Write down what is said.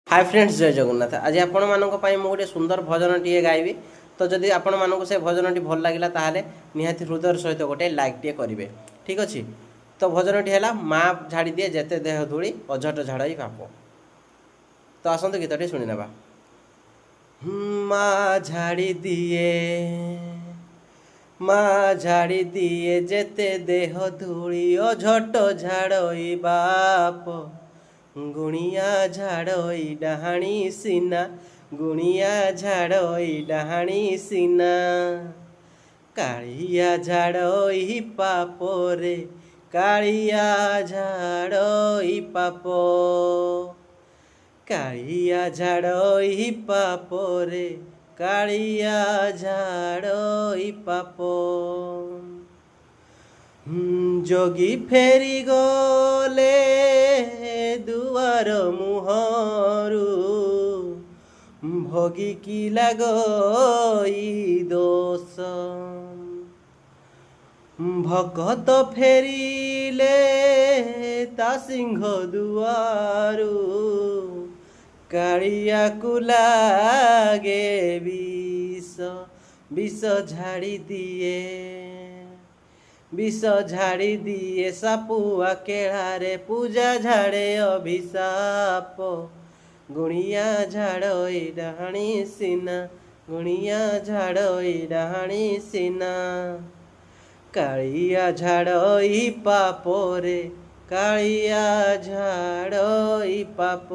Hi friends, जय जगन्नाथ। आज आपण मानक पई मु गोटे सुंदर भजन टीए गाइबी। तो जदि आपण मानक से भजन टी भल लागिला ताहाले निहाती हृदय सहित गोटे लाइक टीए करिवे। ठीक अछि। तो भजन टी हैला माँ झाड़ी दिए जेते देह धूली अझट झाड़ई पाप। तो आसंतु गीतटी सुनि नेबा। माँ झाड़ी दिए जेते देह धूली अझट झाड़ई बाप। गुणिया झाड़ई डाहाणी सीना, गुणिया झाड़ई डाहाणी सीना। कालिया झाड़ई पाप रे, कालिया झाड़ई पाप। कालिया झाड़ई पाप रे, कालिया झाड़ई पाप। जोगी फेरी गले दुआर मुहरु, भोगी की लागई दोष। भकत फेरिले ता सिंह दुआरु, कालिया को लागे विष। विष झाड़ी दिए सापुआ केड़ारे, पूजा झाड़े अभिशाप। गुणिया झाड़ई डाहाणी सीना, गुणिया झाड़ई डाहाणी सीना। कालिया झाड़ई पाप रे, कालिया झाड़ई पाप।